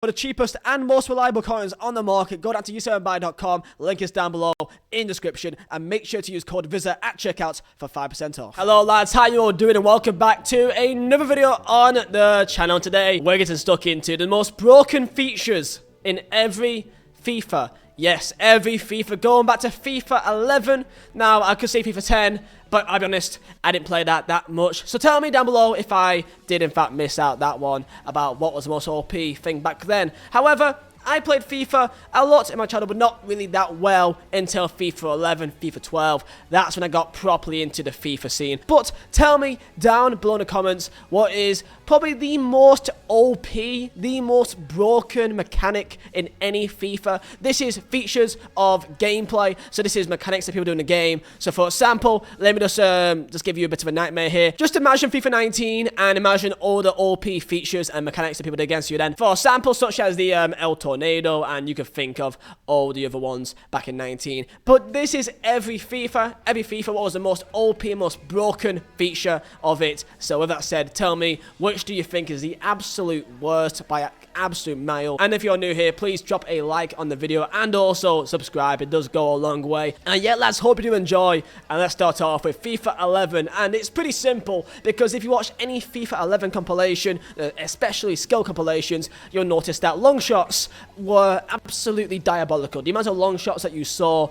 For the cheapest and most reliable coins on the market, go down to u7buy.com, link is down below in the description, and make sure to use code Vizeh at checkout for 5% off. Hello lads, how you all doing, and welcome back to another video on the channel. Today we're getting stuck into the most broken features in every FIFA. Yes, every FIFA, going back to FIFA 11. Now, I could say FIFA 10, but I'll be honest, I didn't play that much. So tell me down below if I did in fact miss out that one about what was the most OP thing back then. However, I played FIFA a lot in my channel, but not really that well until FIFA 11, FIFA 12. That's when I got properly into the FIFA scene. But tell me down below in the comments what is probably the most OP, the most broken mechanic in any FIFA. This is features of gameplay, so this is mechanics that people do in the game. So for example, let me just give you a bit of a nightmare here. Just imagine FIFA 19 and imagine all the OP features and mechanics that people did against you then. For example, such as the El Tornado, and you can think of all the other ones back in 19. But this is every FIFA. What was the most OP, most broken feature of it? So with that said, tell me, which do you think is the absolute worst by absolute mile? And if you're new here, please drop a like on the video and also subscribe. It does go a long way. And yeah, lads, hope you do enjoy. And let's start off with FIFA 11. And it's pretty simple, because if you watch any FIFA 11 compilation, especially skill compilations, you'll notice that long shots were absolutely diabolical. The amount of long shots that you saw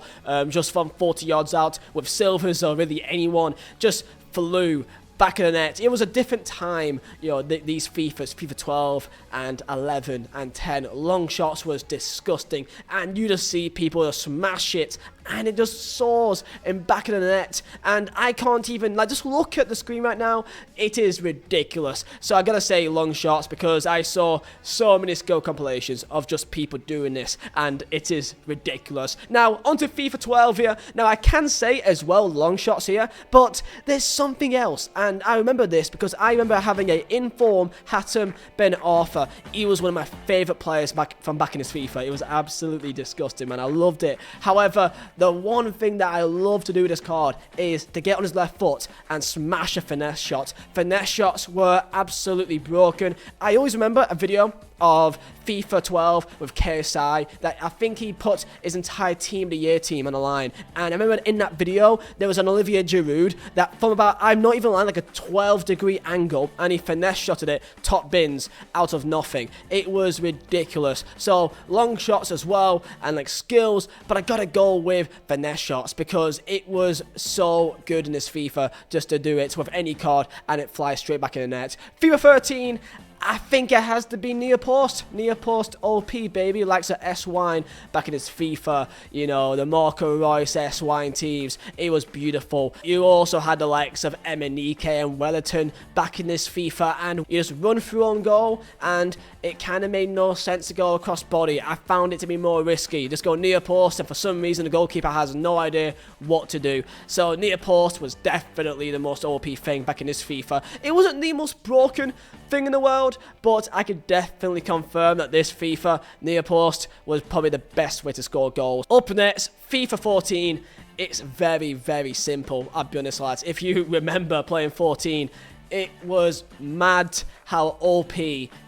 just from 40 yards out with Silvers or really anyone just flew back of the net. It was a different time, you know, these FIFAs, FIFA 12 and 11 and 10. Long shots was disgusting, and you just see people just smash it, and it just soars in back of the net, and I can't even, like, just look at the screen right now. It is ridiculous. So I gotta say long shots, because I saw so many skill compilations of just people doing this, and it is ridiculous. Now, onto FIFA 12 here. Now, I can say as well long shots here, but there's something else, and I remember this because I remember having a inform Hatem Ben Arthur. He was one of my favourite players back in his FIFA. It was absolutely disgusting, man. I loved it. However, the one thing that I love to do with this card is to get on his left foot and smash a finesse shot. Finesse shots were absolutely broken. I always remember a video of FIFA 12 with KSI that I think he put his entire Team of the Year team on the line. And I remember in that video, there was an Olivier Giroud that from about, I'm not even lying, like a 12-degree angle, and he finesse shotted it, top bins, out of nothing. It was ridiculous. So, long shots as well, and like skills, but I gotta go with finesse shots because it was so good in this FIFA just to do it with any card and it flies straight back in the net. FIFA 13, I think it has to be near post. Near post OP, baby. Likes of S-Wine back in his FIFA. You know, the Marco Reus S-Wine teams. It was beautiful. You also had the likes of Emenike and Wellington back in this FIFA. And you just run through on goal. And it kind of made no sense to go across body. I found it to be more risky. Just go near post. And for some reason, the goalkeeper has no idea what to do. So near post was definitely the most OP thing back in this FIFA. It wasn't the most broken thing in the world, but I could definitely confirm that this FIFA near post was probably the best way to score goals. Up next, FIFA 14. It's very, very simple. I'll be honest, lads. If you remember playing 14, it was mad how OP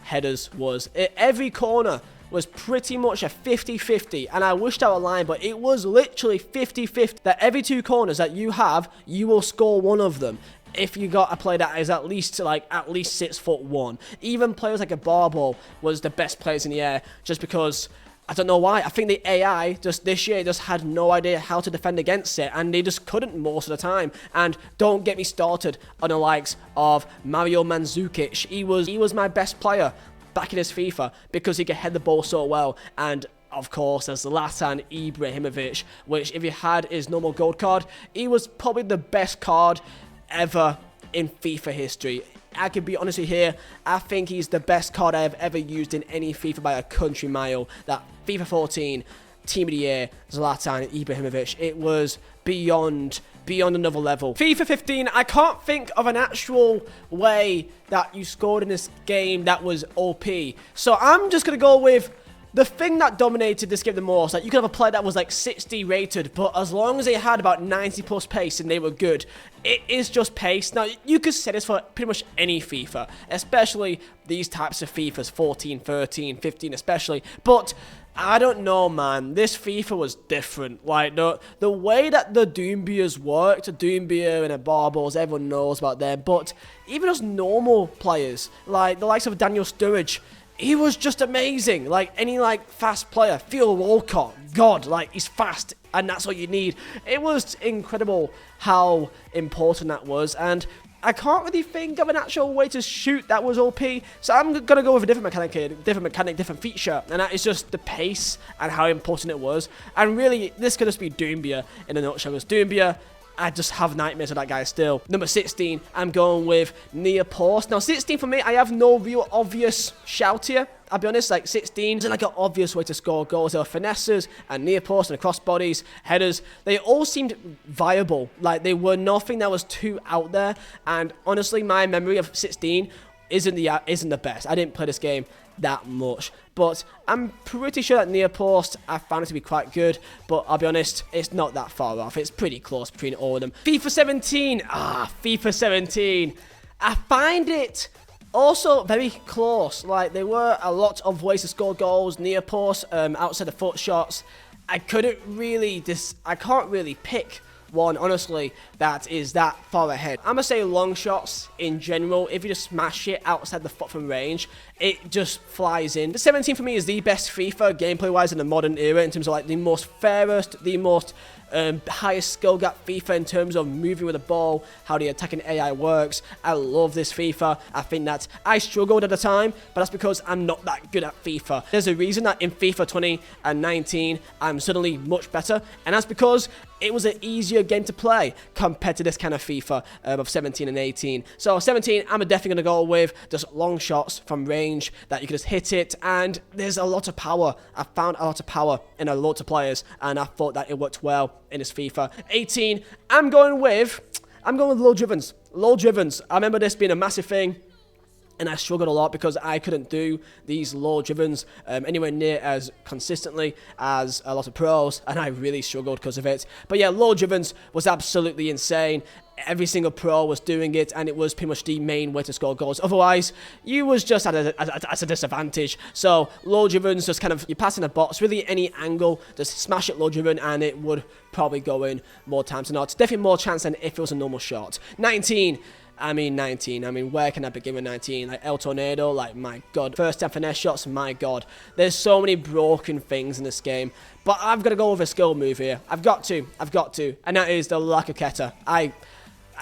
headers was. Every corner was pretty much a 50-50, and I wished I were lying, but it was literally 50-50 that every two corners that you have, you will score one of them. If you got a player that is at least 6'1". Even players like a Barbo was the best players in the air, just because I don't know why. I think the AI just this year just had no idea how to defend against it, and they just couldn't most of the time. And don't get me started on the likes of Mario Mandzukic. He was my best player back in his FIFA because he could head the ball so well. And of course, there's Zlatan Ibrahimovic, which if you had his normal gold card, he was probably the best card ever in FIFA history. I can be honest with you here, I think he's the best card I have ever used in any FIFA by a country mile. That FIFA 14 Team of the Year, Zlatan Ibrahimovic, it was beyond another level. FIFA 15, I can't think of an actual way that you scored in this game that was OP. So I'm just going to go with the thing that dominated this game the most, like you could have a player that was like 60 rated, but as long as they had about 90 plus pace and they were good, it is just pace. Now, you could say this for pretty much any FIFA, especially these types of FIFAs, 14, 13, 15 especially, but I don't know, man. This FIFA was different. Like, the way that the Doombeers worked, Doumbia and Barbos, everyone knows about them, but even as normal players, like the likes of Daniel Sturridge, he was just amazing. Like, any, like, fast player, Theo Walcott, God, like, he's fast, and that's all you need. It was incredible how important that was, and I can't really think of an actual way to shoot that was OP, so I'm going to go with a different mechanic, different feature, and that is just the pace and how important it was. And really, this could just be Doumbia in a nutshell, because Doumbia, I just have nightmares of that guy still. Number 16, I'm going with near post. Now, 16 for me, I have no real obvious shout here. I'll be honest, like 16 isn't like an obvious way to score goals. There were finesses and near post and crossbodies, headers. They all seemed viable. Like, they were nothing that was too out there. And honestly, my memory of 16 isn't the best. I didn't play this game that much, but I'm pretty sure that near post I found it to be quite good, but I'll be honest, it's not that far off. It's pretty close between all of them. FIFA 17, FIFA 17, I find it also very close. Like, there were a lot of ways to score goals, near post, outside the foot shots. I can't really pick one, honestly, that is that far ahead. I'm gonna say long shots in general. If you just smash it outside the foot from range, it just flies in. The 17 for me is the best FIFA gameplay wise in the modern era, in terms of like the most fairest, the most highest skill gap FIFA in terms of moving with the ball, how the attacking AI works. I love this FIFA. I think that I struggled at the time, but that's because I'm not that good at FIFA. There's a reason that in FIFA 20 and 19 I'm suddenly much better, and that's because it was an easier game to play compared to this kind of FIFA of 17 and 18. So 17, I'm definitely going to go with just long shots from range that you can just hit it, and there's a lot of power. I found a lot of power in a lot of players, and I thought that it worked well in this FIFA. 18, I'm going with low drivens. Low drivens. I remember this being a massive thing, and I struggled a lot because I couldn't do these low drivens anywhere near as consistently as a lot of pros, and I really struggled because of it. But yeah, low drivens was absolutely insane. Every single pro was doing it, and it was pretty much the main way to score goals. Otherwise, you was just at a disadvantage. So low drivens, just kind of, you pass in a box, really any angle, just smash it low driven, and it would probably go in more times than not. Definitely more chance than if it was a normal shot. 19. I mean, where can I begin with 19? Like, El Tornado, like, my God. First time finesse shots, my God. There's so many broken things in this game. But I've got to go with a skill move here. I've got to. And that is the CROQUETA.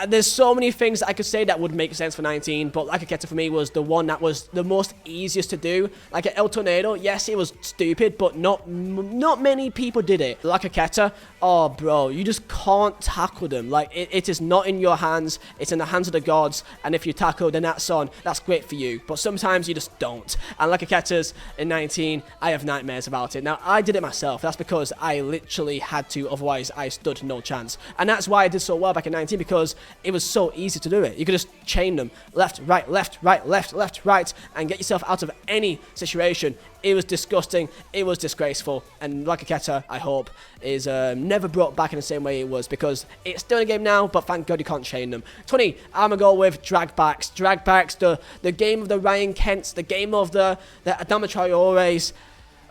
There's so many things that I could say that would make sense for 19, but CROQUETA for me was the one that was the most easiest to do. Like at El Tornado, yes, it was stupid, but not many people did it. CROQUETA, oh bro, you just can't tackle them. Like, it is not in your hands, it's in the hands of the gods, and if you tackle, then that's great for you. But sometimes you just don't. And CROQUETA's in 19, I have nightmares about it. Now, I did it myself. That's because I literally had to, otherwise I stood no chance. And that's why I did so well back in 19, because it was so easy to do it. You could just chain them left, right, left, right, left, left, right, and get yourself out of any situation. It was disgusting. It was disgraceful. And CROQUETA, I hope, is never brought back in the same way it was, because it's still in a game now, but thank God you can't chain them. 20, I'm going to go with dragbacks. Dragbacks, the game of the Ryan Kents, the game of the Adama Traores.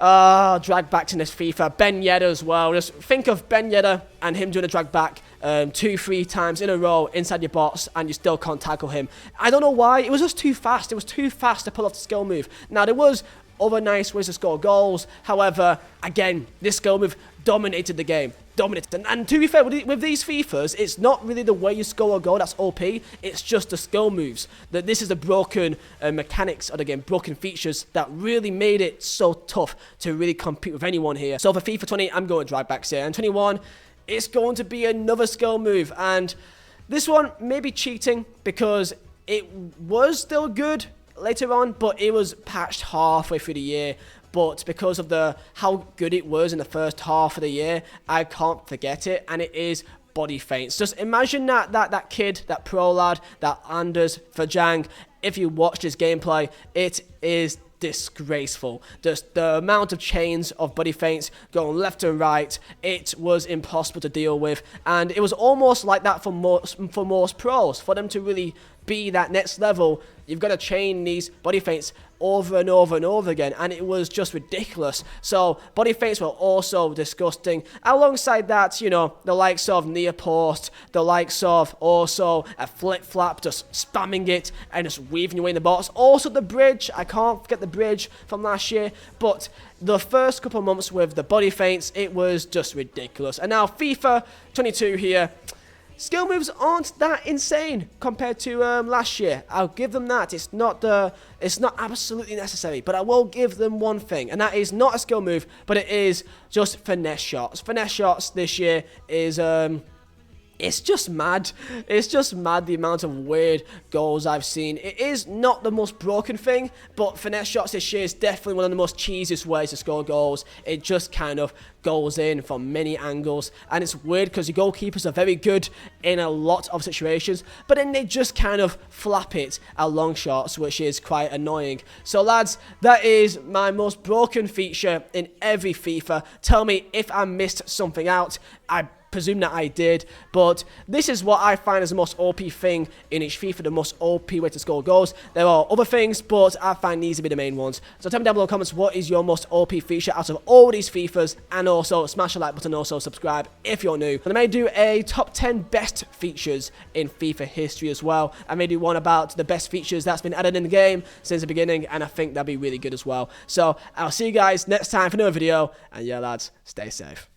Dragbacks in this FIFA. Ben Yedder as well. Just think of Ben Yedder and him doing a drag back 2-3 times in a row inside your box, and you still can't tackle him. I don't know why. It was just too fast. It was too fast to pull off the skill move. Now, there was other nice ways to score goals. However, again, this skill move dominated the game. Dominated. And to be fair, with these FIFAs, it's not really the way you score a goal that's OP. It's just the skill moves. That this is the broken mechanics of the game, broken features that really made it so tough to really compete with anyone here. So for FIFA 20, I'm going dragbacks here. And 21, it's going to be another skill move. And this one may be cheating because it was still good later on, but it was patched halfway through the year. But because of how good it was in the first half of the year, I can't forget it, and it is body feints. Just imagine that kid, that pro lad, that Anders Verjang. If you watch his gameplay, it is disgraceful. Just the amount of chains of body feints going left and right, it was impossible to deal with, and it was almost like that for most pros. For them to really be that next level, you've got to chain these body feints over and over and over again, and it was just ridiculous. So body feints were also disgusting. Alongside that, you know, the likes of near post, the likes of also a flip flap, just spamming it and just weaving your way in the box. Also the bridge, I can't forget the bridge from last year, but the first couple of months with the body feints, it was just ridiculous. And now FIFA 22 here. Skill moves aren't that insane compared to last year. I'll give them that. It's not absolutely necessary, but I will give them one thing, and that is not a skill move, but it is just finesse shots. Finesse shots this year is it's just mad. It's just mad the amount of weird goals I've seen. It is not the most broken thing, but finesse shots this year is definitely one of the most cheesiest ways to score goals. It just kind of goes in from many angles, and it's weird because your goalkeepers are very good in a lot of situations, but then they just kind of flap it at long shots, which is quite annoying. So lads, that is my most broken feature in every FIFA. Tell me if I missed something out. I presume that I did, but this is what I find as the most OP thing in each FIFA, the most OP way to score goals. There are other things, but I find these to be the main ones. So tell me down below in the comments, what is your most OP feature out of all these FIFAs, and also smash the like button, also subscribe if you're new. And I may do a top 10 best features in FIFA history as well. I may do one about the best features that's been added in the game since the beginning, and I think that'd be really good as well. So I'll see you guys next time for another video, and yeah lads, stay safe.